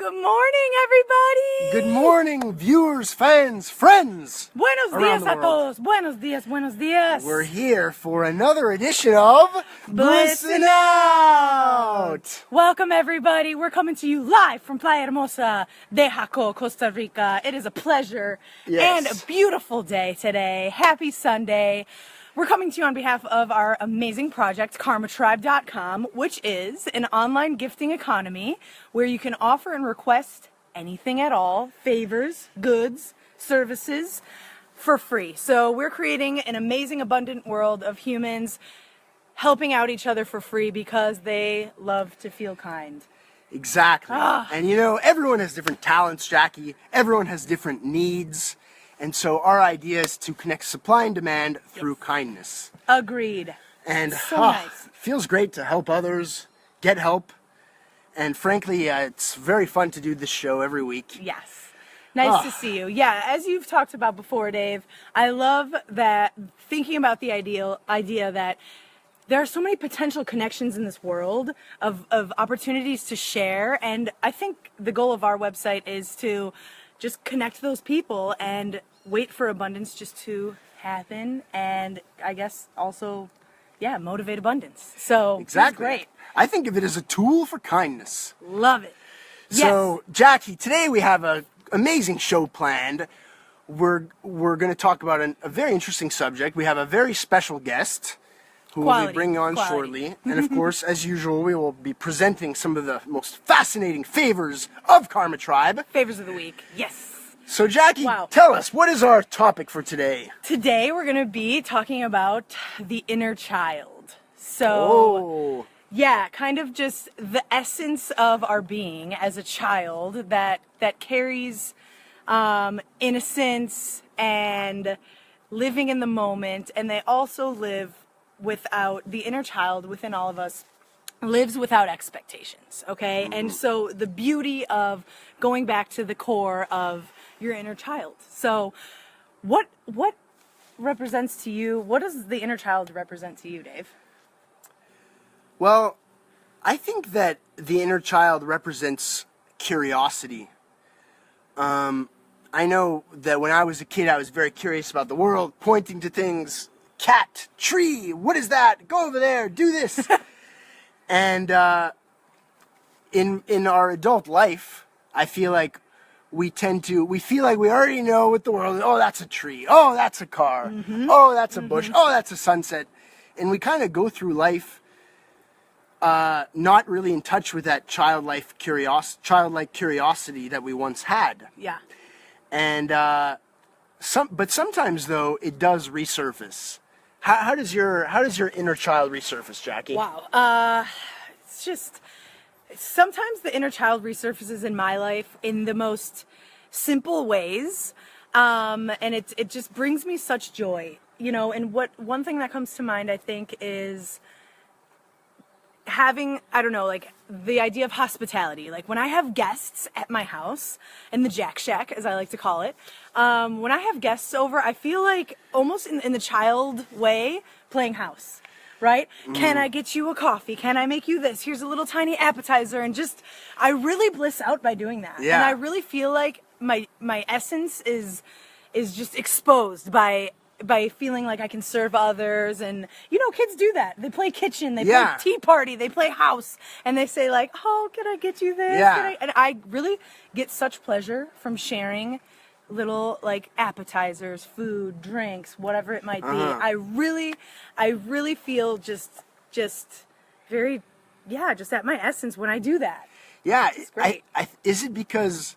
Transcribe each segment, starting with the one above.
Good morning, everybody. Good morning, viewers, fans, friends. Buenos dias a todos. Buenos dias, buenos dias. We're here for another edition of Blissin Out. Welcome, everybody. We're coming to you live from Playa Hermosa de Jaco, Costa Rica. It is a pleasure and a beautiful day today. Happy Sunday. We're coming to you on behalf of our amazing project, KarmaTribe.com, which is an online gifting economy where you can offer and request anything at all, favors, goods, services, for free. So we're creating an amazing, abundant world of humans helping out each other for free because they love to feel kind. Exactly. And you know, everyone has different talents, Jackie. Everyone has different needs. And so our idea is to connect supply and demand through kindness. Agreed. And so nice. Feels great to help others, get help. And frankly, it's very fun to do this show every week. Yes. Nice to see you. Yeah, as you've talked about before, Dave, I love that thinking about the idea that there are so many potential connections in this world of opportunities to share. And I think the goal of our website is to just connect those people and wait for abundance just to happen. And I guess also, motivate abundance. So exactly. It's great. I think of it as a tool for kindness. Love it. So, Jackie, today we have an amazing show planned. We're going to talk about a very interesting subject. We have a very special guest who we'll be bringing on shortly. And of course, as usual, we will be presenting some of the most fascinating favors of Karma Tribe. Favors of the week, yes. So, Jackie, tell us, what is our topic for today? Today, we're going to be talking about the inner child. So, kind of just the essence of our being as a child that carries innocence and living in the moment, and they also live without, the inner child within all of us lives without expectations, okay? And so the beauty of going back to the core of your inner child. So what represents to you, what does the inner child represent to you, Dave? Well, I think that the inner child represents curiosity. I know that when I was a kid, I was very curious about the world, pointing to things, cat, tree, what is that? Go over there, do this. And in our adult life, I feel like we feel like we already know what the world is. Oh, that's a tree. Oh, that's a car. Oh, that's a bush. Oh, that's a sunset. And we kind of go through life not really in touch with that childlike curiosity that we once had. Yeah. And but sometimes though it does resurface. How does your inner child resurface, Jackie? Wow. It's just sometimes the inner child resurfaces in my life in the most simple ways, and it just brings me such joy, you know. And one thing that comes to mind, I think, is having, I don't know, like the idea of hospitality. Like when I have guests at my house, in the Jack Shack, as I like to call it, when I have guests over, I feel like almost in the child way, playing house, right? Can I get you a coffee? Can I make you this? Here's a little tiny appetizer. And just, I really bliss out by doing that. Yeah. And I really feel like my essence is just exposed by feeling like I can serve others. And you know, kids do that. They play kitchen, they play tea party, they play house, and they say like, oh, can I get you this? And I really get such pleasure from sharing little like appetizers, food, drinks, whatever it might be. I really feel just very, just at my essence when I do that. Yeah. It's great. Is it because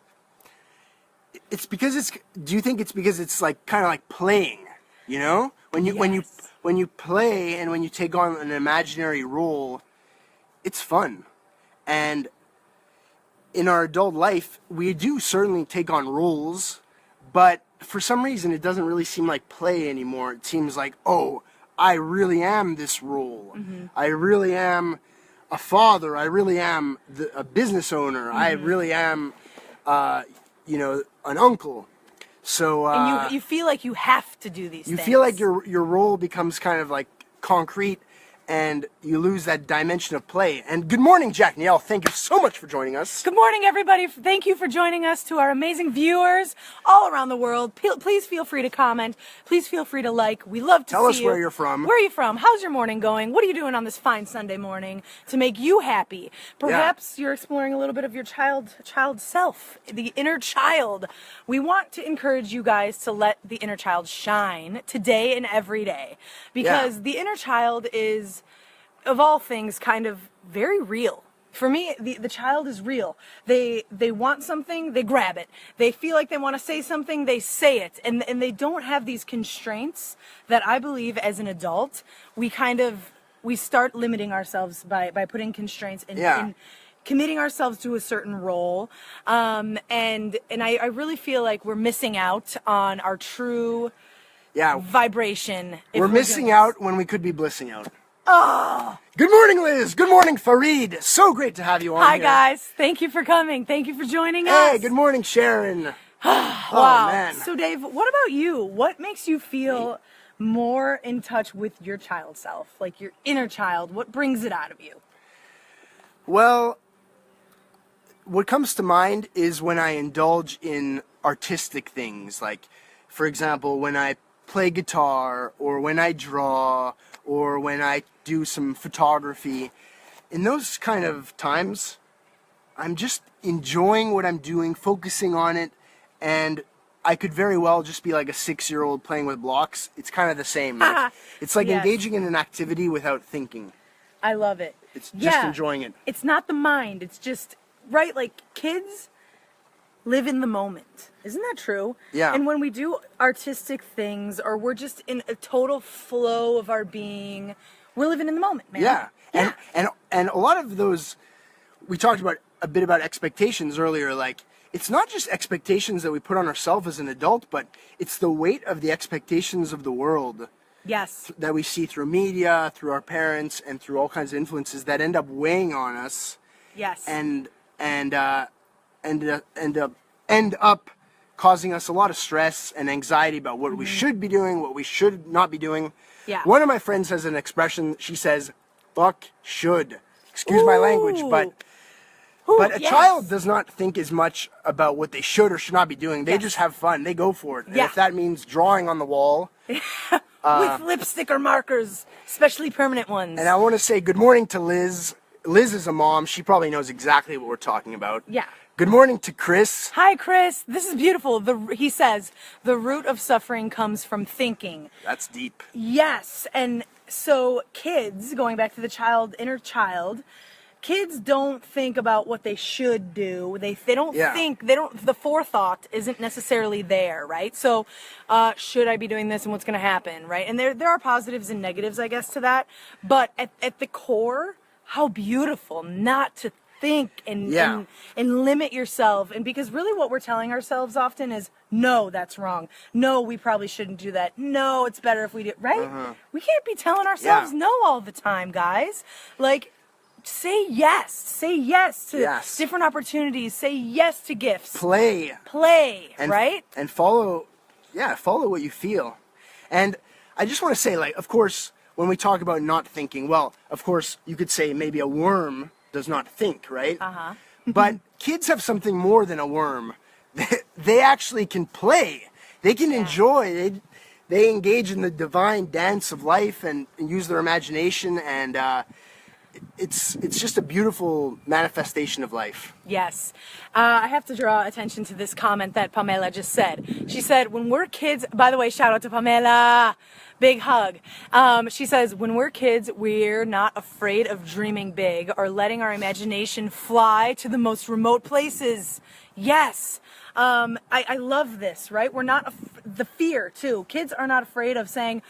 do you think it's because it's like kind of like playing? You know, when you play and when you take on an imaginary role, it's fun. And in our adult life, we do certainly take on roles, but for some reason, it doesn't really seem like play anymore. It seems like, oh, I really am this role. I really am a father. I really am a business owner. I really am, an uncle. So and you feel like you have to do these things. You feel like your role becomes kind of like concrete, and you lose that dimension of play. And good morning, Jack Niel. Thank you so much for joining us. Good morning, everybody. Thank you for joining us. To our amazing viewers all around the world, please feel free to comment. Please feel free to like. We love to see you. Tell us where you're from. Where are you from? How's your morning going? What are you doing on this fine Sunday morning to make you happy? Perhaps you're exploring a little bit of your child self, the inner child. We want to encourage you guys to let the inner child shine today and every day, because the inner child is, of all things, kind of very real. For me, the child is real. They want something, they grab it. They feel like they want to say something, they say it. And they don't have these constraints that I believe as an adult, we start limiting ourselves by putting constraints in committing ourselves to a certain role. And I really feel like we're missing out on our true vibration. We're missing out when we could be blissing out. Oh. Good morning, Liz. Good morning, Fareed. So great to have you on. Hi, guys. Thank you for coming. Thank you for joining us. Hey, good morning, Sharon. Wow. Oh, man. So, Dave, what about you? What makes you feel more in touch with your child self, like your inner child? What brings it out of you? Well, what comes to mind is when I indulge in artistic things, like, for example, when I play guitar, or when I draw, or when I do some photography. In those kind of times, I'm just enjoying what I'm doing, focusing on it, and I could very well just be like a 6-year-old playing with blocks. It's kind of the same. It's like engaging in an activity without thinking. I love it. It's just enjoying it. It's not the mind. It's just, right, like kids live in the moment. Isn't that true? Yeah. And when we do artistic things, or we're just in a total flow of our being, we're living in the moment, man. Yeah. And a lot of those, we talked about a bit about expectations earlier, like, it's not just expectations that we put on ourselves as an adult, but it's the weight of the expectations of the world. Yes. That we see through media, through our parents, and through all kinds of influences that end up weighing on us. Yes. And end up causing us a lot of stress and anxiety about what we should be doing, what we should not be doing. Yeah. One of my friends has an expression. She says, "Fuck should." Excuse my language, but a child does not think as much about what they should or should not be doing. They just have fun. They go for it. And if that means drawing on the wall. With lipstick or markers, especially permanent ones. And I want to say good morning to Liz. Liz is a mom. She probably knows exactly what we're talking about. Yeah. Good morning to Chris. Hi, Chris. This is beautiful. He says, the root of suffering comes from thinking. That's deep. Yes. And so kids, going back to the inner child, kids don't think about what they should do. They don't think, the forethought isn't necessarily there, right? So, should I be doing this and what's going to happen, right? And there are positives and negatives, I guess, to that. But at the core, how beautiful not to think and limit yourself. And because really what we're telling ourselves often is, no, that's wrong. No, we probably shouldn't do that. No, it's better if we do, right? We can't be telling ourselves no all the time, guys. Like, say yes. Say yes to different opportunities. Say yes to gifts. Play, and, right? And follow what you feel. And I just want to say, like, of course, when we talk about not thinking, well, of course, you could say maybe a worm does not think, right? But kids have something more than a worm. They actually can play. They can enjoy. They engage in the divine dance of life and use their imagination, and it's just a beautiful manifestation of life. Yes. I have to draw attention to this comment that Pamela just said. She said, when we're kids, by the way, shout out to Pamela, big hug. She says, when we're kids, we're not afraid of dreaming big or letting our imagination fly to the most remote places. Yes. I love this, right? We're not, the fear too. Kids are not afraid of saying,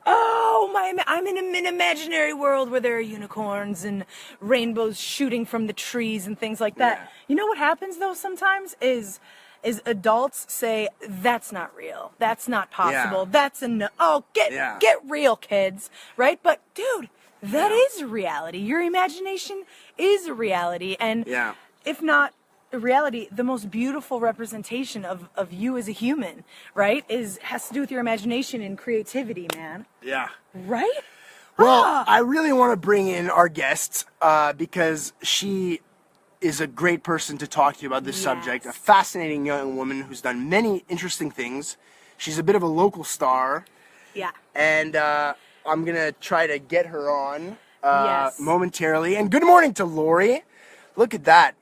oh, I'm in an imaginary world where there are unicorns and rainbows shooting from the trees and things like that. Yeah. You know what happens though sometimes is adults say, that's not real. That's not possible. That's get real, kids. Right? But dude, that is reality. Your imagination is a reality. And if not a reality, the most beautiful representation of you as a human, right, has to do with your imagination and creativity, man. Yeah. Right? Well, I really want to bring in our guest because she is a great person to talk to you about this subject. A fascinating young woman who's done many interesting things. She's a bit of a local star. Yeah. And I'm going to try to get her on momentarily. And good morning to Lori. Look at that.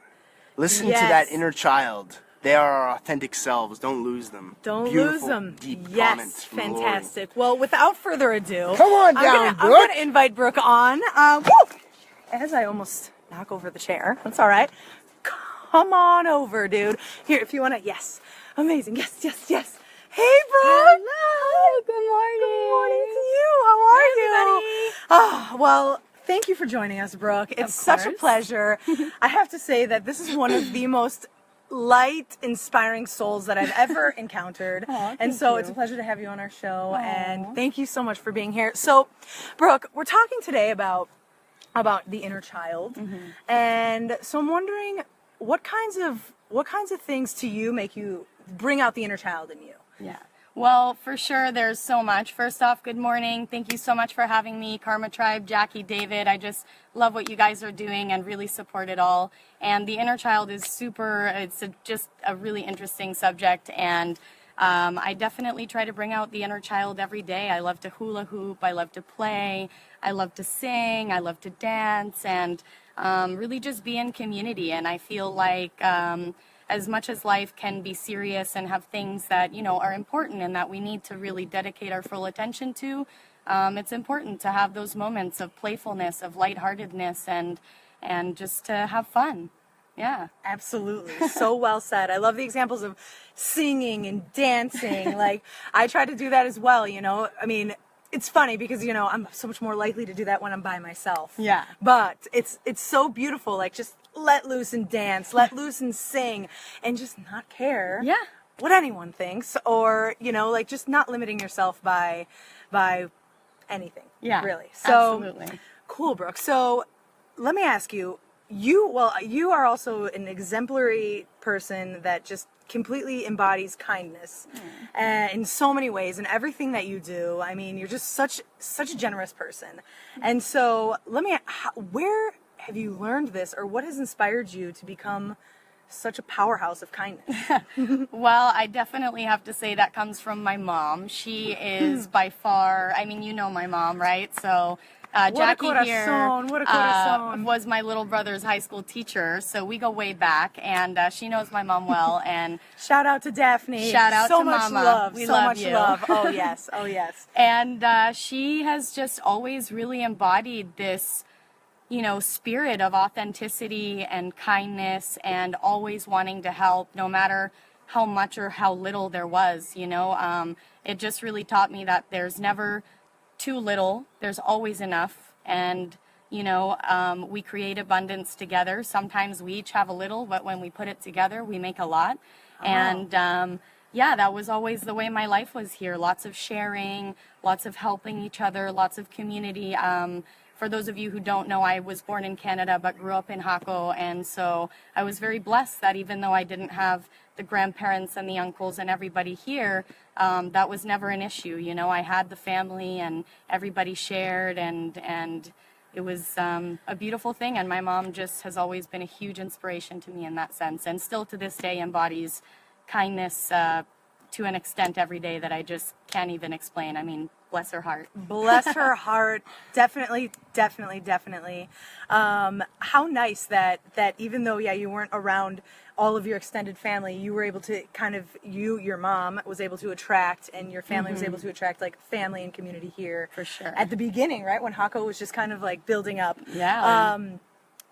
Listen to that inner child. They are our authentic selves. Don't lose them. Don't Beautiful, lose them. Deep Yes, comments from fantastic. Lori. Well, without further ado, come on down, Brooke. I'm going to invite Brooke on. As I almost knock over the chair. That's all right. Come on over, dude. Here, if you want to. Yes. Amazing. Yes, yes, yes. Hey, Brooke. Hello. Good morning. Good morning to you. How are you? Everybody. Well, thank you for joining us, Brooke. It's such a pleasure. I have to say that this is one of the most light, inspiring souls that I've ever encountered. And so it's a pleasure to have you on our show. And thank you so much for being here. So, Brooke, we're talking today about the inner child. And so I'm wondering what kinds of things to you make you bring out the inner child in you? Yeah. Well, for sure, there's so much. First off, good morning. Thank you so much for having me, Karma Tribe, Jackie, David. I just love what you guys are doing and really support it all. And the inner child is just a really interesting subject. And I definitely try to bring out the inner child every day. I love to hula hoop. I love to play. I love to sing. I love to dance and really just be in community. And I feel like as much as life can be serious and have things that, are important and that we need to really dedicate our full attention to, it's important to have those moments of playfulness, of lightheartedness, and just to have fun. Yeah. Absolutely. So well said. I love the examples of singing and dancing. Like, I try to do that as well, I mean, it's funny because, I'm so much more likely to do that when I'm by myself. Yeah. But it's so beautiful, like, just let loose and dance, let loose and sing, and just not care what anyone thinks, or, like, just not limiting yourself by anything. Yeah. Really. So, absolutely. Cool, Brooke. So, let me ask you, you are also an exemplary person that just completely embodies kindness in so many ways, and everything that you do. I mean, you're just such a generous person. And so where have you learned this, or what has inspired you to become such a powerhouse of kindness? Well, I definitely have to say that comes from my mom. She is by far, I mean, my mom, right? So Jackie here was my little brother's high school teacher, so we go way back, and she knows my mom well. And shout out to Daphne. Shout out so to much Mama. love. We so love much you. love. Oh yes. Oh yes. And she has just always really embodied this, spirit of authenticity and kindness, and always wanting to help, no matter how much or how little there was. It just really taught me that there's never too little, there's always enough, and we create abundance together. Sometimes we each have a little, but when we put it together, we make a lot. And that was always the way my life was here. Lots of sharing, lots of helping each other, lots of community. For those of you who don't know, I was born in Canada but grew up in Hako, and so I was very blessed that even though I didn't have the grandparents and the uncles and everybody here, that was never an issue. I had the family and everybody shared, and it was a beautiful thing. And my mom just has always been a huge inspiration to me in that sense, and still to this day embodies kindness to an extent every day that I just can't even explain. I mean, bless her heart. Bless her heart. Definitely. How nice that even though, you weren't around all of your extended family, you were able to your mom was able to attract, and your family was able to attract, like, family and community here. For sure. At the beginning, right? When Hako was just kind of like building up. Yeah.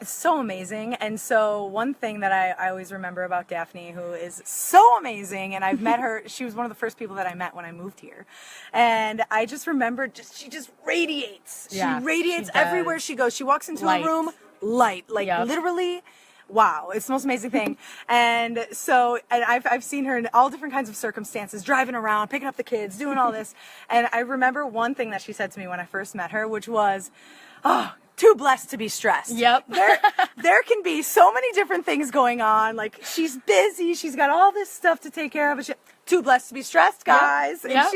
It's so amazing. And so one thing that I always remember about Daphne, who is so amazing, and I've met her, she was one of the first people that I met when I moved here. And I just remember she just radiates. Yeah, she radiates she does. Everywhere she goes. She walks into Light. a room, light. Like, literally, wow, it's the most amazing thing. And so, and I've seen her in all different kinds of circumstances, driving around, picking up the kids, doing all this. And I remember one thing that she said to me when I first met her, which was, too blessed to be stressed. Yep. There can be so many different things going on. Like, she's busy, she's got all this stuff to take care of, but too blessed to be stressed, guys. Yep.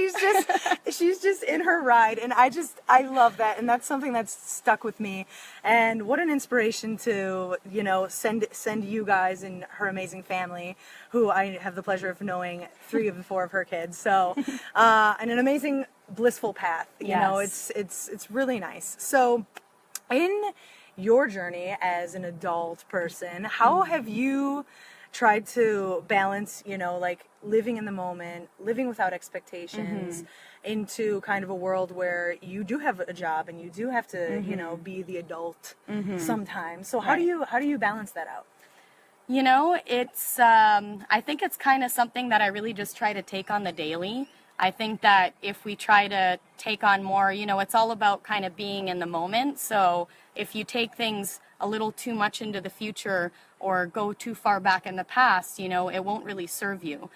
And she's just in her ride. And I love that. And that's something that's stuck with me. And what an inspiration to, you know, send you guys and her amazing family, who I have the pleasure of knowing 3 of the 4 of her kids. So, and an amazing blissful path. You know, it's really nice. So in your journey as an adult person, how have you tried to balance, you know, like living in the moment, living without expectations, into kind of a world where you do have a job and you do have to, you know, be the adult sometimes. So how do you balance that out? You know, it's, I think it's kind of something that I really just try to take on the daily. I think that if we try to take on more, you know, it's all about kind of being in the moment. So if you take things a little too much into the future or go too far back in the past, you know, it won't really serve you,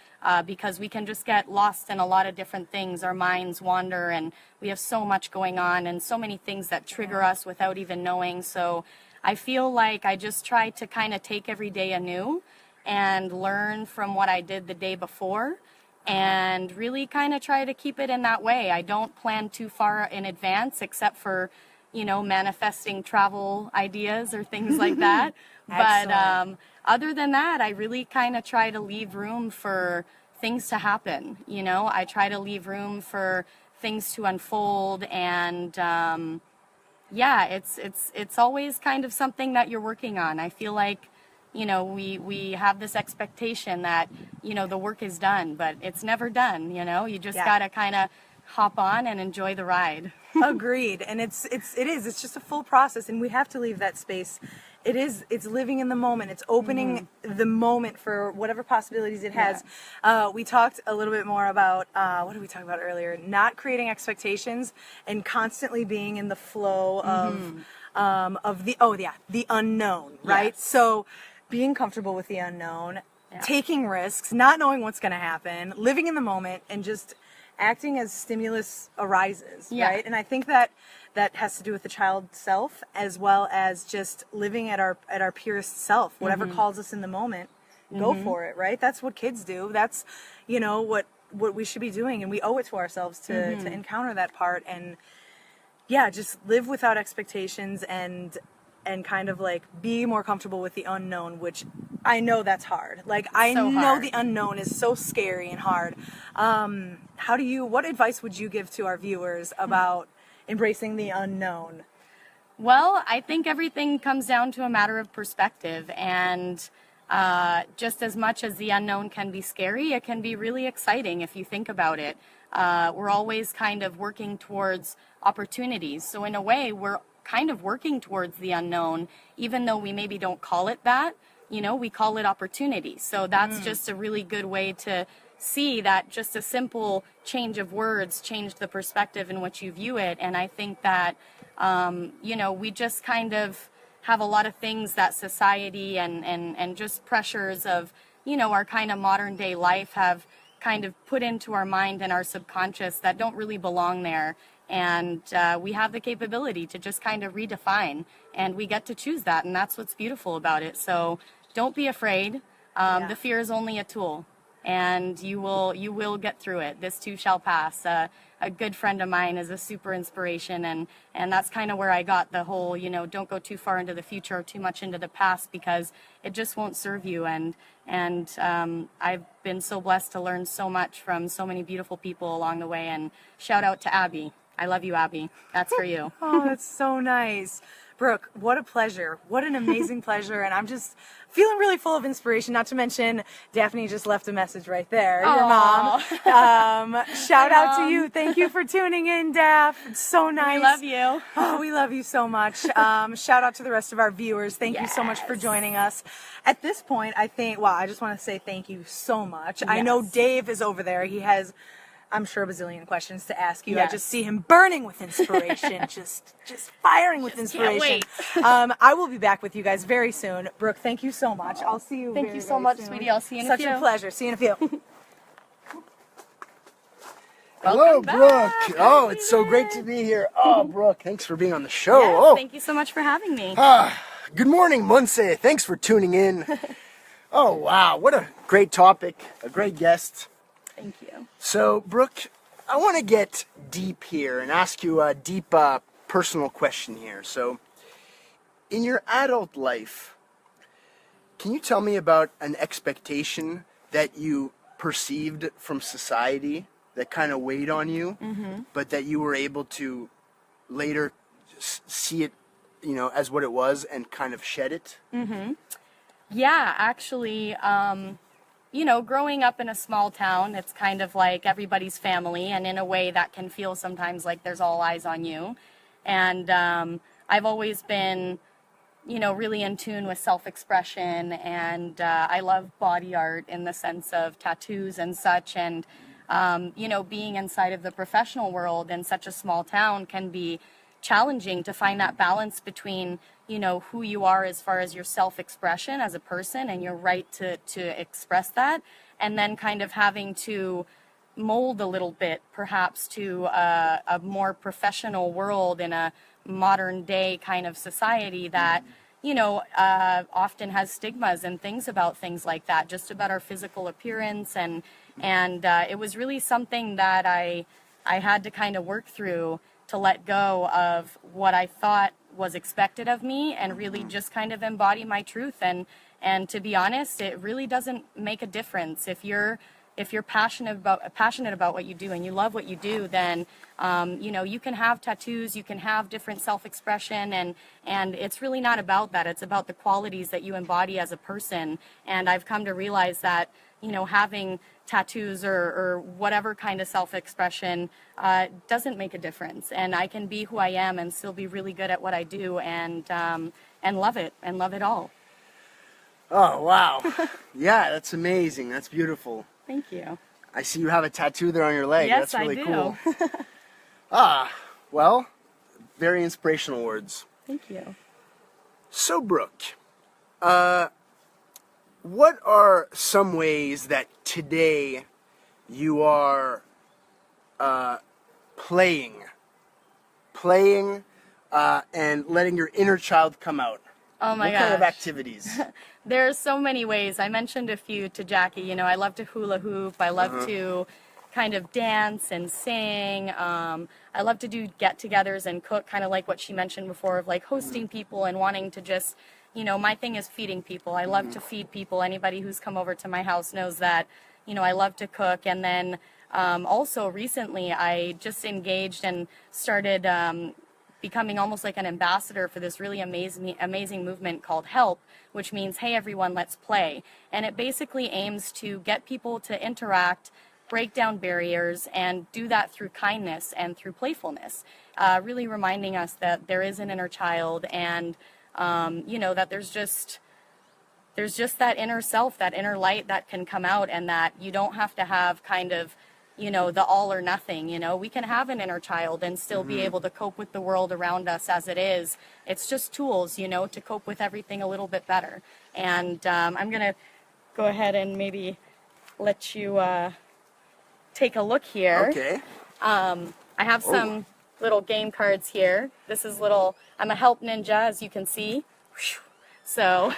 because we can just get lost in a lot of different things. Our minds wander, and we have so much going on and so many things that trigger us without even knowing. So I feel like I just try to kind of take every day anew and learn from what I did the day before, and really kind of try to keep it in that way. I don't plan too far in advance, except for, you know, manifesting travel ideas or things like that. But other than that, I really kind of try to leave room for things to happen. You know, I try to leave room for things to unfold, and yeah, it's always kind of something that you're working on. I feel like, you know, we have this expectation that, you know, the work is done, but it's never done. You know, you just gotta kind of hop on and enjoy the ride. Agreed. And it's just a full process, and we have to leave that space. It's living in the moment. It's opening the moment for whatever possibilities it has. We talked a little bit more about, what did we talk about earlier? Not creating expectations and constantly being in the flow of the unknown, right? Yes. So being comfortable with the unknown, taking risks, not knowing what's going to happen, living in the moment, and just acting as stimulus arises, right? And I think that has to do with the child self, as well as just living at our purest self. Whatever calls us in the moment, go for it, right? That's what kids do. That's, you know, what we should be doing, and we owe it to ourselves to encounter that part, and just live without expectations, and kind of like be more comfortable with the unknown, which I know that's hard. Like, I know the unknown is so scary and hard. What advice would you give to our viewers about embracing the unknown? Well, I think everything comes down to a matter of perspective, and just as much as the unknown can be scary, it can be really exciting if you think about it. We're always kind of working towards opportunities. So in a way, we're kind of working towards the unknown, even though we maybe don't call it that. You know, we call it opportunity. So that's just a really good way to see that just a simple change of words changed the perspective in which you view it. And I think that, you know, we just kind of have a lot of things that society and just pressures of, you know, our kind of modern day life have kind of put into our mind and our subconscious that don't really belong there. And we have the capability to just kind of redefine, and we get to choose that, and that's what's beautiful about it. So don't be afraid. The fear is only a tool, and you will get through it. This too shall pass. A good friend of mine is a super inspiration, and that's kind of where I got the whole, you know, don't go too far into the future or too much into the past, because it just won't serve you. And I've been so blessed to learn so much from so many beautiful people along the way. And shout out to Abby. I love you, Abby. That's for you. Oh, that's so nice. Brooke, what a pleasure. What an amazing pleasure. And I'm just feeling really full of inspiration, not to mention Daphne just left a message right there, your mom. Shout out to you. Thank you for tuning in, Daph. It's so nice. We love you. Oh, we love you so much. Shout out to the rest of our viewers. Thank you so much for joining us. At this point, I just want to say thank you so much. I know Dave is over there. He has, I'm sure, a bazillion questions to ask you. I just see him burning with inspiration, just firing with inspiration. Can't wait. I will be back with you guys very soon. Brooke, thank you so much. I'll see you Thank you so much, sweetie. I'll see you in a few. Such a pleasure. See you in a few. Hello, Brooke. Oh, it's so great to be here. Oh, Brooke, thanks for being on the show. Thank you so much for having me. Good morning, Monse. Thanks for tuning in. Oh, wow. What a great topic. A great guest. Thank you. So, Brooke, I want to get deep here and ask you a deep personal question here. So, in your adult life, can you tell me about an expectation that you perceived from society that kind of weighed on you, but that you were able to later see it, as what it was and kind of shed it? Yeah, actually, growing up in a small town, it's kind of like everybody's family, and in a way that can feel sometimes like there's all eyes on you. And I've always been, really in tune with self-expression, and I love body art in the sense of tattoos and such. And, being inside of the professional world in such a small town can be challenging to find that balance between, who you are as far as your self-expression as a person and your right to express that, and then kind of having to mold a little bit perhaps to a more professional world in a modern day kind of society that often has stigmas and things about things like that, just about our physical appearance. And it was really something that I had to kind of work through to let go of what I thought was expected of me and really just kind of embody my truth. And to be honest, it really doesn't make a difference. If you're passionate about what you do and you love what you do, then you can have tattoos, you can have different self-expression, and it's really not about that. It's about the qualities that you embody as a person. And I've come to realize that having tattoos or whatever kind of self-expression doesn't make a difference. And I can be who I am and still be really good at what I do, and love it all. Oh, wow. Yeah, that's amazing. That's beautiful. Thank you. I see you have a tattoo there on your leg. Yes, that's really I cool. do. Well, very inspirational words. Thank you. So, Brooke, what are some ways that today you are playing and letting your inner child come out? Oh my gosh. What kind of activities? There's so many ways. I mentioned a few to Jackie. I love to hula hoop. I love to kind of dance and sing. I love to do get-togethers and cook, kind of like what she mentioned before, of like hosting people and wanting to just, my thing is feeding people. I love to feed people. Anybody who's come over to my house knows that, I love to cook. And then also recently I just engaged and started becoming almost like an ambassador for this really amazing movement called HELP, which means, hey everyone, let's play. And it basically aims to get people to interact, break down barriers, and do that through kindness and through playfulness, really reminding us that there is an inner child, and that there's just that inner self, that inner light that can come out, and that you don't have to have kind of the all or nothing. We can have an inner child and still be able to cope with the world around us as it is. It's just tools, to cope with everything a little bit better. And I'm going to go ahead and maybe let you take a look here. Okay. I have some little game cards here. This is I'm a help ninja, as you can see. So,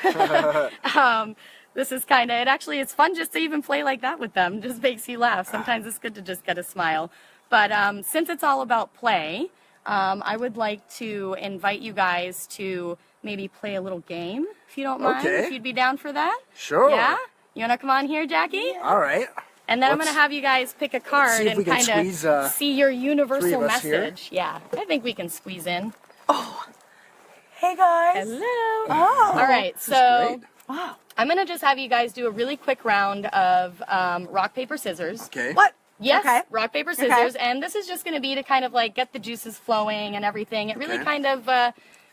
this is kind of, it's fun just to even play like that with them. Just makes you laugh. Sometimes it's good to just get a smile. But since it's all about play, I would like to invite you guys to maybe play a little game, if you don't mind. Okay. If you'd be down for that. Sure. Yeah? You want to come on here, Jackie? Yeah. All right. And then I'm going to have you guys pick a card and kind of see your universal message. Yeah, I think we can squeeze in. Oh, hey guys. Hello. Oh. All right, so Wow. I'm going to just have you guys do a really quick round of rock, paper, scissors. Okay. What? Yes, Okay. rock, paper, scissors. Okay. And this is just going to be to kind of like get the juices flowing and everything. It really kind of,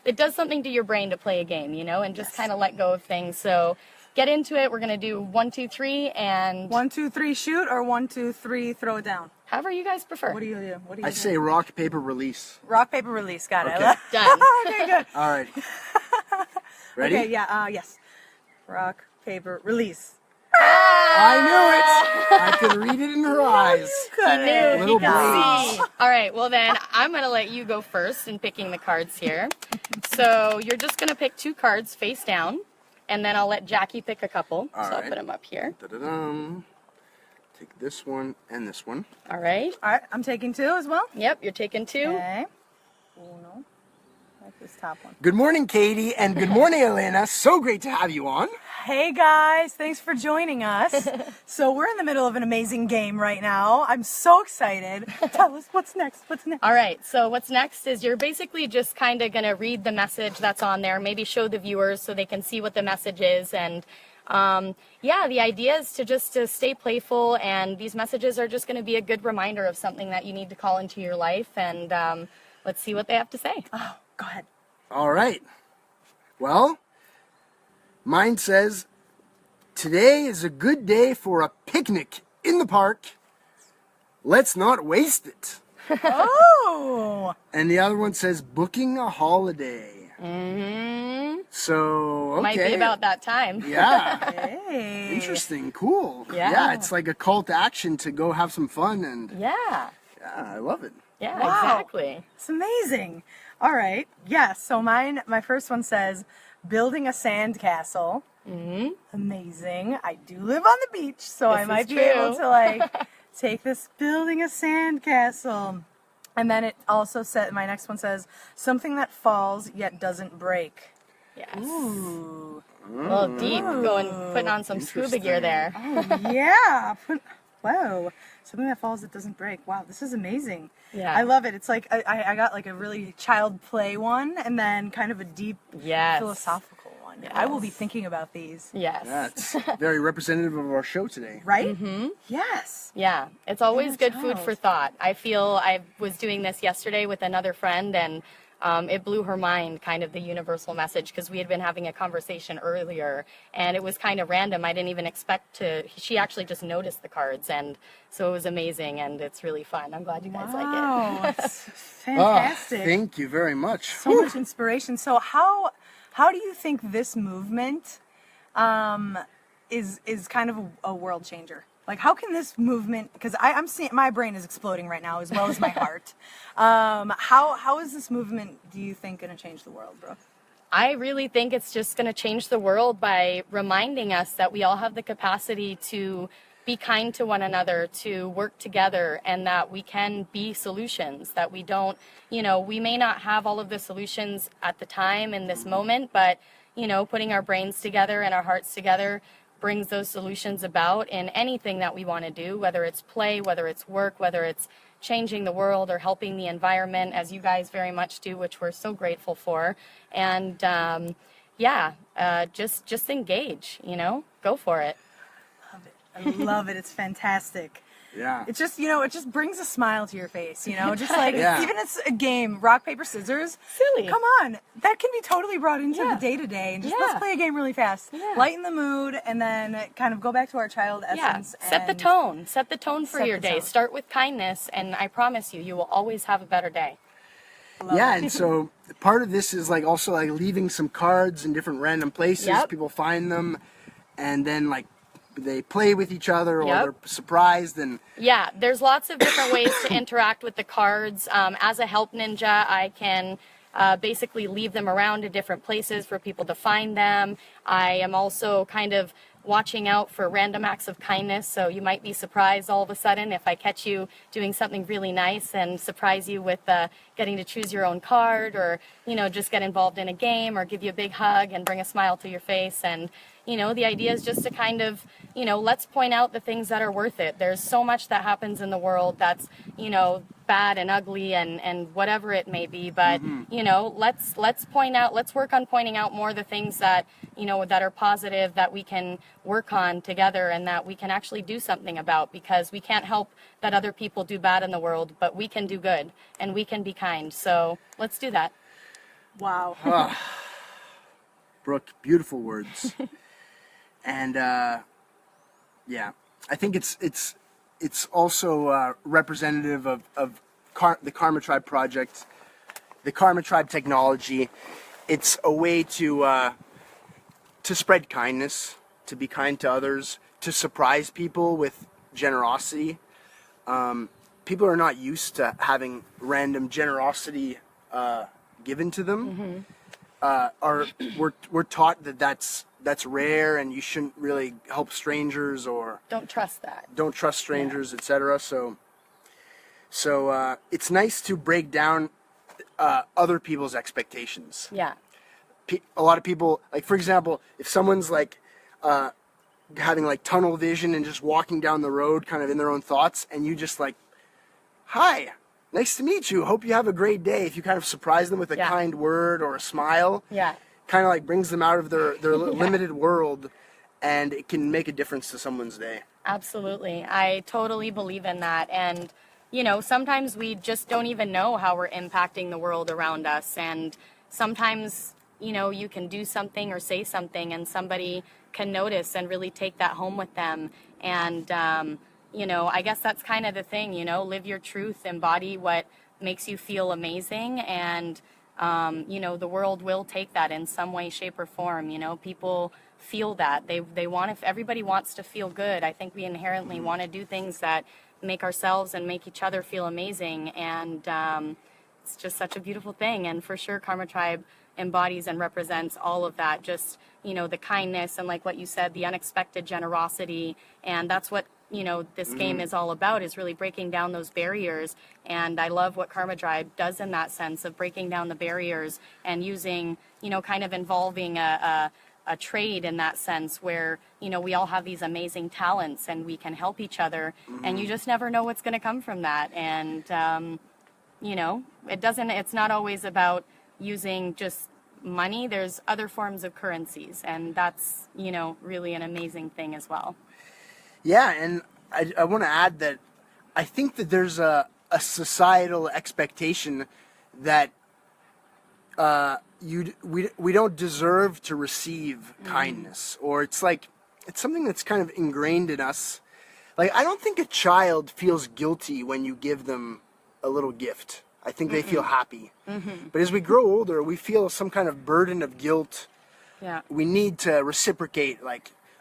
it does something to your brain to play a game, and just kind of let go of things. So get into it. We're going to do 1, 2, 3, and 1, 2, 3 shoot, or 1, 2, 3 throw it down. however you guys prefer. What do you do? I say rock, paper, release. Rock, paper, release. Got Okay. it. Done. Okay, good. All right. Ready? Okay, yeah, yes. Rock, paper, release. I knew it. I could read it in her eyes. He knew. Little He can blades. see. All right. Well, then I'm going to let you go first in picking the cards here. So you're just going to pick 2 cards face down, and then I'll let Jackie pick a couple. All so I'll right. put them up here. Da-da-dum. Take this one and this one. All right. All right, I'm taking 2 as well. Yep, you're taking 2. Okay. Uno. Like this top one. Good morning, Katie, and good morning, Elena. So great to have you on. Hey guys, thanks for joining us. So we're in the middle of an amazing game right now. I'm so excited. Tell us what's next. What's next? All right, so what's next is you're basically just kind of going to read the message that's on there, maybe show the viewers so they can see what the message is. And yeah, the idea is to stay playful, and these messages are just going to be a good reminder of something that you need to call into your life. And let's see what they have to say. Oh, go ahead. All right. Well, mine says, today is a good day for a picnic in the park. Let's not waste it. Oh! And the other one says, booking a holiday. Mm-hmm. So, okay. Might be about that time. Yeah. Hey. Interesting. Cool. Yeah. It's like a call to action to go have some fun. And Yeah. I love it. Yeah, Wow. exactly. It's amazing. All right. Yeah, so my first one says, building a sandcastle. Mm-hmm. Amazing. I do live on the beach, so I This might is be able true. to like take this building a sandcastle. And then it also said, my next one says, something that falls yet doesn't break. Yes. Ooh. A little deep, putting on some scuba gear there. Oh, yeah. Whoa. Something that falls that doesn't break. Wow, this is amazing. Yeah. I love it. It's like I got like a really child play one and then kind of a deep Yes. philosophical one. I will be thinking about these. Yes. That's very representative of our show today. Right? Mm-hmm. Yes. Yeah, it's always Inner good food child. for thought. I feel I was doing this yesterday with another friend, and it blew her mind, kind of the universal message, because we had been having a conversation earlier, and it was kind of random. I didn't even expect to. She actually just noticed the cards, and so it was amazing, and it's really fun. I'm glad you guys like it. Wow, it's fantastic. Thank you very much. So much inspiration. So how do you think this movement is kind of a world changer? Like, how can this movement, because I'm seeing, my brain is exploding right now as well as my heart. How is this movement, do you think, going to change the world, Brooke? I really think it's just going to change the world by reminding us that we all have the capacity to be kind to one another, to work together, and that we can be solutions, that we don't, we may not have all of the solutions at the time in this moment, but, putting our brains together and our hearts together brings those solutions about in anything that we want to do, whether it's play, whether it's work, whether it's changing the world or helping the environment, as you guys very much do, which we're so grateful for. And just engage, go for it. Love it. I love it. It's fantastic. Yeah. It's just, it just brings a smile to your face, just like, Yeah. even it's a game, rock, paper, scissors. Silly. Come on. That can be totally brought into the day-to-day. And just let's play a game really fast. Yeah. Lighten the mood, and then kind of go back to our child essence. Set the and tone. Set the tone for Set your the day. tone. Start with kindness, and I promise you, you will always have a better day. Yeah, and so part of this is like also like leaving some cards in different random places. Yep. People find them, and then like they play with each other, or Yep. they're surprised. And Yeah, there's lots of different ways to interact with the cards. As a help ninja, I can basically leave them around in different places for people to find them. I am also kind of watching out for random acts of kindness, so you might be surprised all of a sudden if I catch you doing something really nice and surprise you with getting to choose your own card, or just get involved in a game, or give you a big hug and bring a smile to your face. And the idea is just to kind of let's point out the things that are worth it. There's so much that happens in the world that's bad and ugly and whatever it may be, but let's work on pointing out more the things that that are positive, that we can work on together, and that we can actually do something about, because we can't help that other people do bad in the world, but we can do good and we can be kind. So let's do that. Wow. Brooke, beautiful words. And yeah, I think it's also representative of the Karma Tribe project, the Karma Tribe technology. It's a way to spread kindness, to be kind to others, to surprise people with generosity. People are not used to having random generosity given to them. Mm-hmm. We're taught that that's rare, and you shouldn't really help strangers or Don't trust that. don't trust strangers, etc. So it's nice to break down other people's expectations. Yeah. A lot of people, like for example, if someone's like having like tunnel vision and just walking down the road kind of in their own thoughts, and you just like, hi, nice to meet you, hope you have a great day. If you kind of surprise them with a kind word or a smile, kind of like brings them out of their limited world, and it can make a difference to someone's day. Absolutely. I totally believe in that. And, you know, sometimes we just don't even know how we're impacting the world around us. And sometimes, you know, you can do something or say something and somebody can notice and really take that home with them. And, you know, I guess that's kind of the thing, you know, live your truth, embody what makes you feel amazing. And, you know, the world will take that in some way, shape, or form. You know, people feel that. They want, if everybody wants to feel good, I think we inherently want to do things that make ourselves and make each other feel amazing. And it's just such a beautiful thing. And for sure, Karma Tribe embodies and represents all of that. Just, you know, the kindness and, like what you said, the unexpected generosity. And that's what, you know, this game is all about, is really breaking down those barriers. And I love what Karma Tribe does in that sense of breaking down the barriers and using, you know, kind of involving a trade in that sense where, you know, we all have these amazing talents and we can help each other, and you just never know what's going to come from that. And, you know, it's not always about using just money. There's other forms of currencies, and that's, you know, really an amazing thing as well. Yeah, and I want to add that I think that there's a societal expectation that we don't deserve to receive kindness, or it's something that's kind of ingrained in us. Like, I don't think a child feels guilty when you give them a little gift. I think they feel happy. But as we grow older, we feel some kind of burden of guilt. Yeah. We need to reciprocate,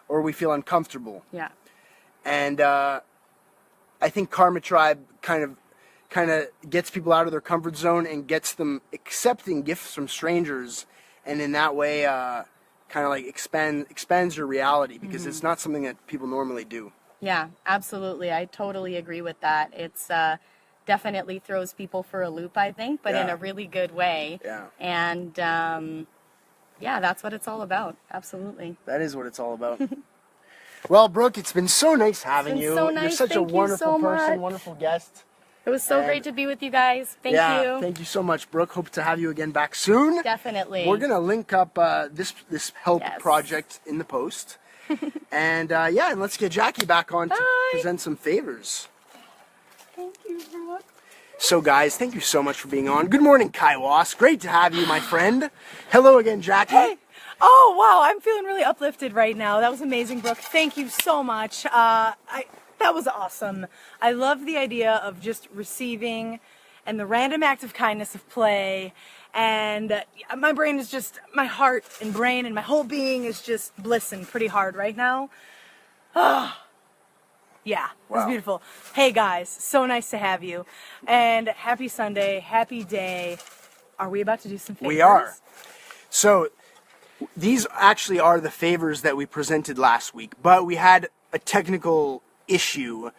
or we feel uncomfortable. Yeah. And I think Karma Tribe kind of gets people out of their comfort zone and gets them accepting gifts from strangers, and in that way kind of like expands your reality, because it's not something that people normally do. Yeah, absolutely. I totally agree with that. It's definitely throws people for a loop, I think, but in a really good way. Yeah. And that's what it's all about. Absolutely. That is what it's all about. Well, Brooke, it's been so nice having you. So nice. You're such a wonderful person, wonderful guest. It was so great to be with you guys. Thank you. Thank you so much, Brooke. Hope to have you again back soon. Definitely. We're gonna link up this help project in the post, and and let's get Jackie back on to present some favors. Thank you, Brooke. So, guys, thank you so much for being on. Good morning, Kaiwas. Great to have you, my friend. Hello again, Jackie. Hey. Oh, wow. I'm feeling really uplifted right now. That was amazing, Brooke. Thank you so much. That was awesome. I love the idea of just receiving and the random act of kindness of play. And my brain is just, my heart and brain and my whole being is just blissing pretty hard right now. Yeah, it was beautiful. Hey, guys, so nice to have you. And happy Sunday, happy day. Are we about to do some favors? We are. So, these actually are the favors that we presented last week, but we had a technical issue.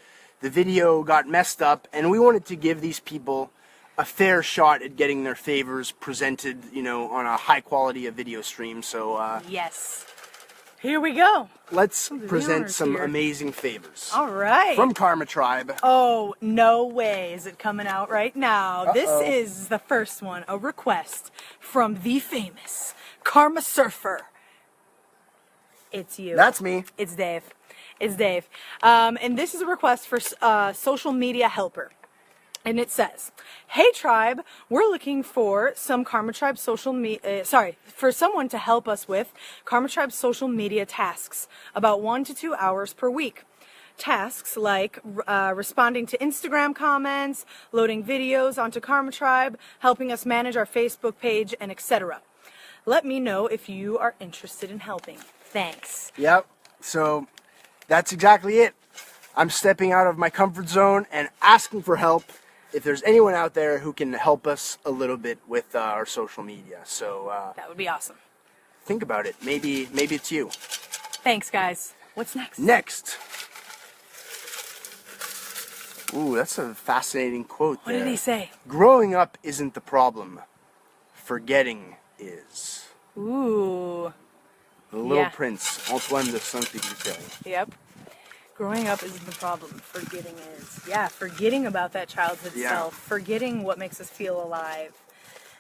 The video got messed up, and we wanted to give these people a fair shot at getting their favors presented, you know, on a high quality of video stream. So, yes. Here we go. Let's present some amazing favors. All right. From Karma Tribe. Oh, no way is it coming out right now. This is the first one, a request from the famous Karma Surfer. It's you. That's me. It's Dave. It's Dave. And this is a request for social media helper. And it says, hey Tribe, we're looking for some Karma Tribe for someone to help us with Karma Tribe social media tasks, about 1 to 2 hours per week. Tasks like responding to Instagram comments, loading videos onto Karma Tribe, helping us manage our Facebook page, and etc. Let me know if you are interested in helping. Thanks. Yep. So that's exactly it. I'm stepping out of my comfort zone and asking for help. If there's anyone out there who can help us a little bit with our social media. So that would be awesome. think about it. Maybe it's you. Thanks, guys. What's next? Next. Ooh, that's a fascinating quote What there. did he say? Growing up isn't the problem. Forgetting is. Ooh. The Little Yeah. Prince, Antoine de Saint-Exupéry. Yep. Growing up isn't the problem. Forgetting is. Yeah, forgetting about that childhood self. Forgetting what makes us feel alive.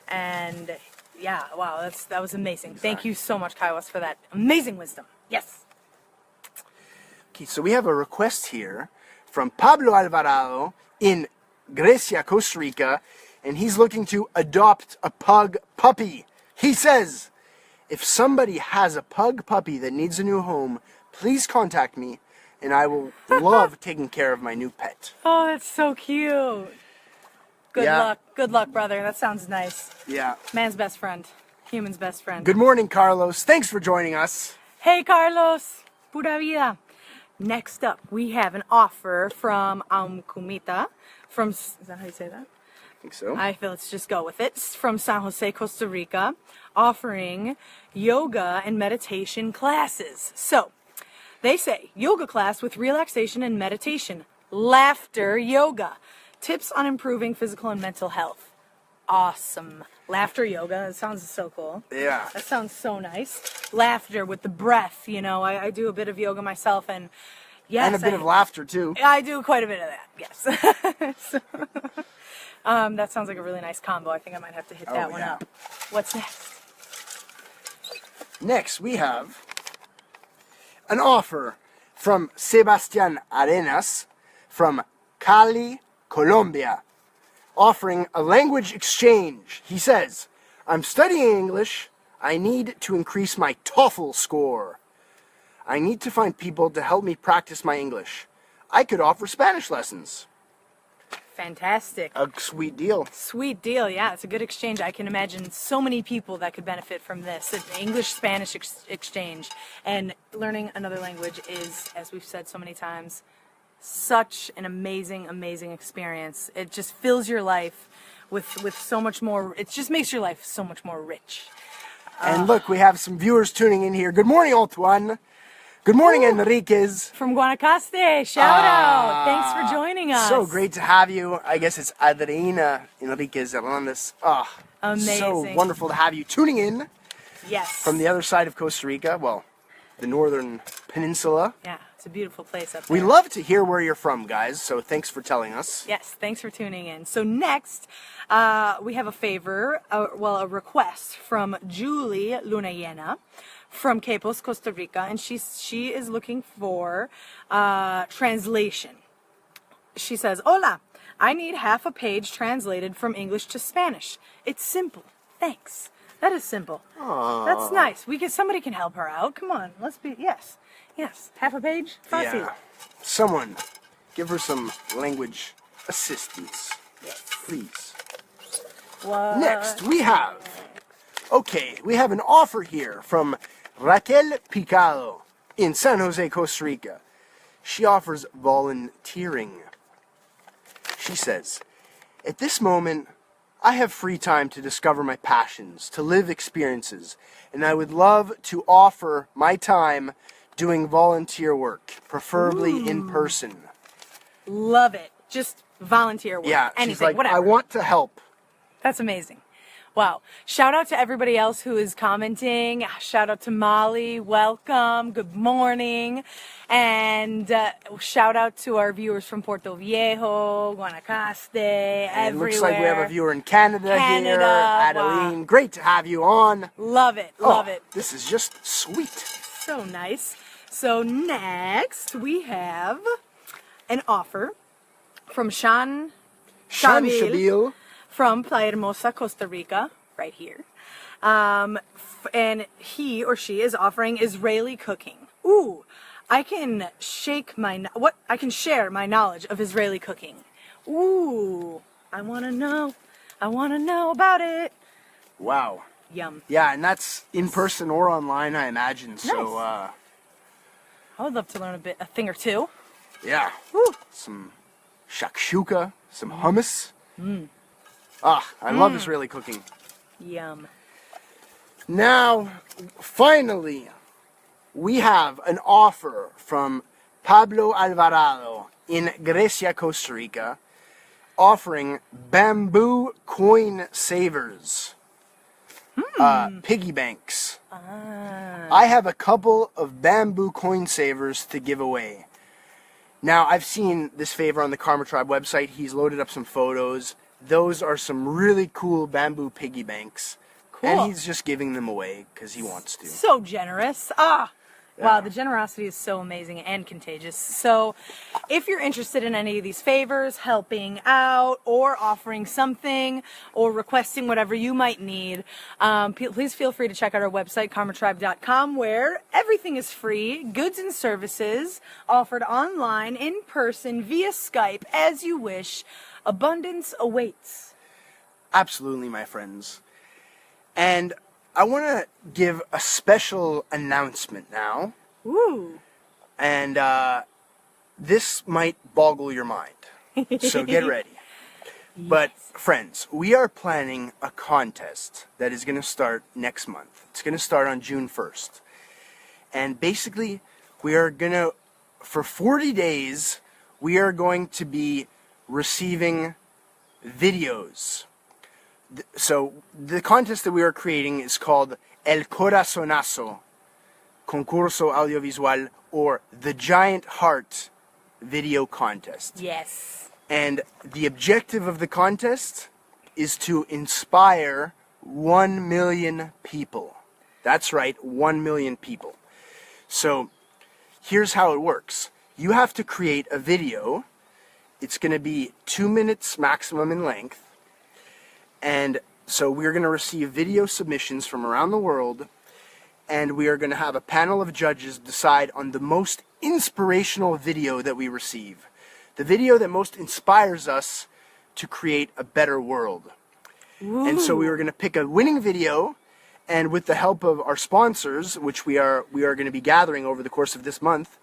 And yeah, wow, that was amazing. Exactly. Thank you so much, Kaiwas, for that amazing wisdom. Yes. Okay, so we have a request here from Pablo Alvarado in Grecia, Costa Rica, and he's looking to adopt a pug puppy. He says, if somebody has a pug puppy that needs a new home, please contact me, and I will love taking care of my new pet. Oh, that's so cute. Good luck. Good luck, brother. That sounds nice. Yeah. Man's best friend. Human's best friend. Good morning, Carlos. Thanks for joining us. Hey, Carlos. Pura vida. Next up, we have an offer from Kumita. Is that how you say that? I think so. I feel let's just go with it. It's from San Jose, Costa Rica, offering yoga and meditation classes. So, they say yoga class with relaxation and meditation, laughter yoga, tips on improving physical and mental health. Awesome. Laughter yoga. That sounds so cool. Yeah. That sounds so nice. Laughter with the breath. You know, I do a bit of yoga myself, and yes, And a bit of laughter, too. I do quite a bit of that. Yes. So, that sounds like a really nice combo. I think I might have to hit that one up. What's next? Next, we have an offer from Sebastian Arenas from Cali, Colombia, offering a language exchange. He says, I'm studying English. I need to increase my TOEFL score. I need to find people to help me practice my English. I could offer Spanish lessons. Fantastic. A sweet deal. Sweet deal, yeah. It's a good exchange. I can imagine so many people that could benefit from this. An English-Spanish exchange. And learning another language is, as we've said so many times, such an amazing, amazing experience. It just fills your life with so much more. It just makes your life so much more rich. And look, we have some viewers tuning in here. Good morning, Antoine. Good morning, Enriquez. From Guanacaste, shout out. Thanks for joining us. So great to have you. I guess it's Adriana Enriquez Hernandez. Amazing. So wonderful to have you tuning in. Yes. From the other side of Costa Rica, well, the northern peninsula. Yeah, it's a beautiful place up there. We love to hear where you're from, guys, so thanks for telling us. Yes, thanks for tuning in. So next, we have a favor, a request from Julie Lunayena from Quepos, Costa Rica, and she is looking for translation. She says, Hola, I need half a page translated from English to Spanish. It's simple. Thanks. That is simple. Aww. That's nice. Somebody can help her out. Come on, yes. Half a page? Fácil. Yeah. Someone, give her some language assistance. Yes. Please. What? Next, we have an offer here from Raquel Picado in San Jose, Costa Rica. She offers volunteering. She says, at this moment, I have free time to discover my passions, to live experiences, and I would love to offer my time doing volunteer work, preferably in person. Love it. Just volunteer work. Yeah, anything, she's like, whatever. I want to help. That's amazing. Wow. Shout out to everybody else who is commenting. Shout out to Molly. Welcome. Good morning. And shout out to our viewers from Puerto Viejo, Guanacaste, everywhere. It looks like we have a viewer in Canada here. Adeline, wow. Great to have you on. Love it. Love it. This is just sweet. So nice. So next we have an offer from Shan Shabil from Playa Hermosa, Costa Rica, right here. And he or she is offering Israeli cooking. Ooh, I can share my knowledge of Israeli cooking. Ooh, I want to know about it. Wow. Yum. Yeah, and that's in person or online, I imagine. So, I would love to learn a thing or two. Yeah. Woo. Some shakshuka, some hummus. I love Israeli cooking. Yum. Now, finally, we have an offer from Pablo Alvarado in Grecia, Costa Rica, offering bamboo coin savers, piggy banks. I have a couple of bamboo coin savers to give away. Now, I've seen this favor on the Karma Tribe website. He's loaded up some photos. Those are some really cool bamboo piggy banks. Cool. And he's just giving them away because he wants to. So generous. Wow, the generosity is so amazing and contagious. So if you're interested in any of these favors, helping out or offering something or requesting whatever you might need, please feel free to check out our website, karmatribe.com, where everything is free, goods and services offered online, in person, via Skype, as you wish. Abundance awaits. Absolutely, my friends. And I want to give a special announcement now. Ooh. And this might boggle your mind. So get ready. Yes. But friends, we are planning a contest that is going to start next month. It's going to start on June 1st. And basically, we are going to, for 40 days, we are going to be receiving videos. So the contest that we are creating is called El Corazonazo Concurso Audiovisual, or the Giant Heart Video Contest. Yes. And the objective of the contest is to inspire 1 million people. That's right, 1 million people. So here's how it works. You have to create a video. It's going to be 2 minutes maximum in length. And so we're going to receive video submissions from around the world, and we are going to have a panel of judges decide on the most inspirational video that we receive. The video that most inspires us to create a better world. Ooh. And so we are going to pick a winning video, and with the help of our sponsors, which we are going to be gathering over the course of this month,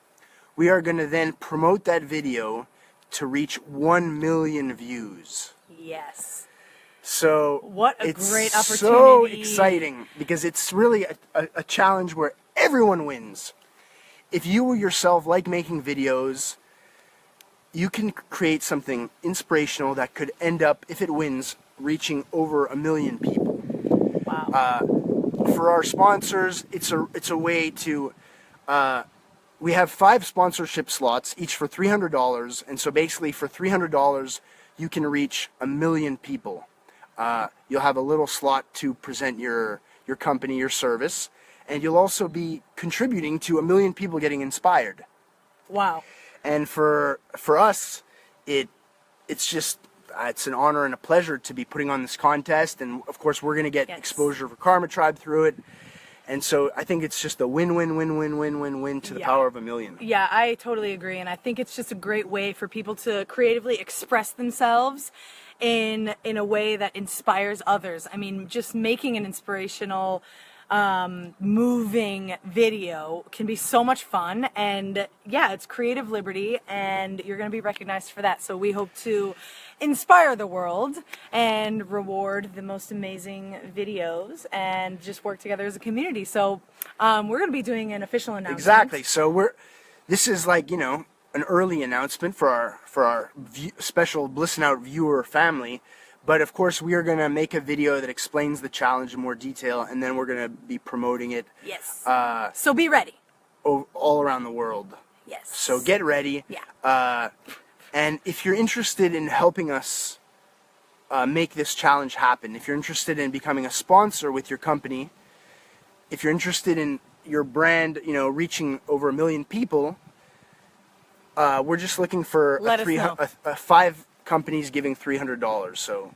we are going to then promote that video to reach 1 million views. Yes. So what a great opportunity. So exciting, because it's really a challenge where everyone wins. If you yourself like making videos, you can create something inspirational that could end up, if it wins, reaching over 1 million people. Wow. For our sponsors, it's a way to, we have 5 sponsorship slots, each for $300, and so basically for $300, you can reach 1 million people. You'll have a little slot to present your company, your service, and you'll also be contributing to 1 million people getting inspired. Wow. And for us, it's just it's an honor and a pleasure to be putting on this contest, and of course we're going to get exposure for Karma Tribe through it. And so I think it's just a win-win-win-win-win-win-win to the power of 1 million. Yeah, I totally agree, and I think it's just a great way for people to creatively express themselves in a way that inspires others. I mean, just making an inspirational, moving video can be so much fun, and yeah, it's creative liberty, and you're going to be recognized for that. So we hope to inspire the world and reward the most amazing videos and just work together as a community. So we're going to be doing an official announcement. Exactly. So this is like, you know, an early announcement for our special Blissin Out viewer family, but of course we are going to make a video that explains the challenge in more detail, and then we're going to be promoting it. Yes. So be ready. All around the world. Yes. So get ready. Yeah. And if you're interested in helping us make this challenge happen, if you're interested in becoming a sponsor with your company, if you're interested in your brand, you know, reaching over 1 million people, we're just looking for 5 companies giving $300. So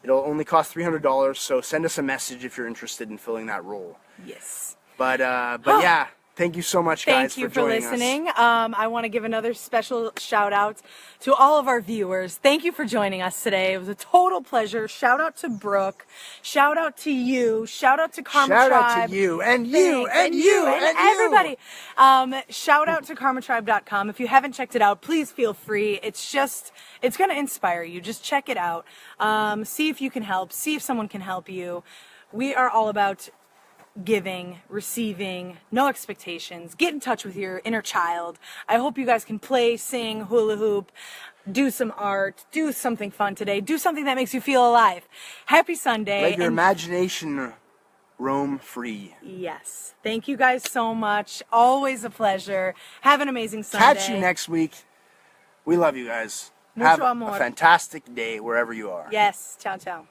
it'll only cost $300. So send us a message if you're interested in filling that role. Yes. But yeah. Thank you so much, guys, for joining us. Thank you for listening. I want to give another special shout out to all of our viewers. Thank you for joining us today. It was a total pleasure. Shout out to Brooke. Shout out to you. Shout out to Karma Tribe. Shout out to you and you and you and everybody. Shout out to karmatribe.com. If you haven't checked it out, please feel free. It's going to inspire you. Just check it out. See if you can help. See if someone can help you. We are all about giving, receiving, no expectations. Get in touch with your inner child. I hope you guys can play, sing, hula hoop, do some art, do something fun today, do something that makes you feel alive. Happy Sunday. Let your imagination roam free. Yes. Thank you guys so much. Always a pleasure. Have an amazing Sunday. Catch you next week. We love you guys. Mucho Have amor. a fantastic day wherever you are. Yes. Ciao, ciao.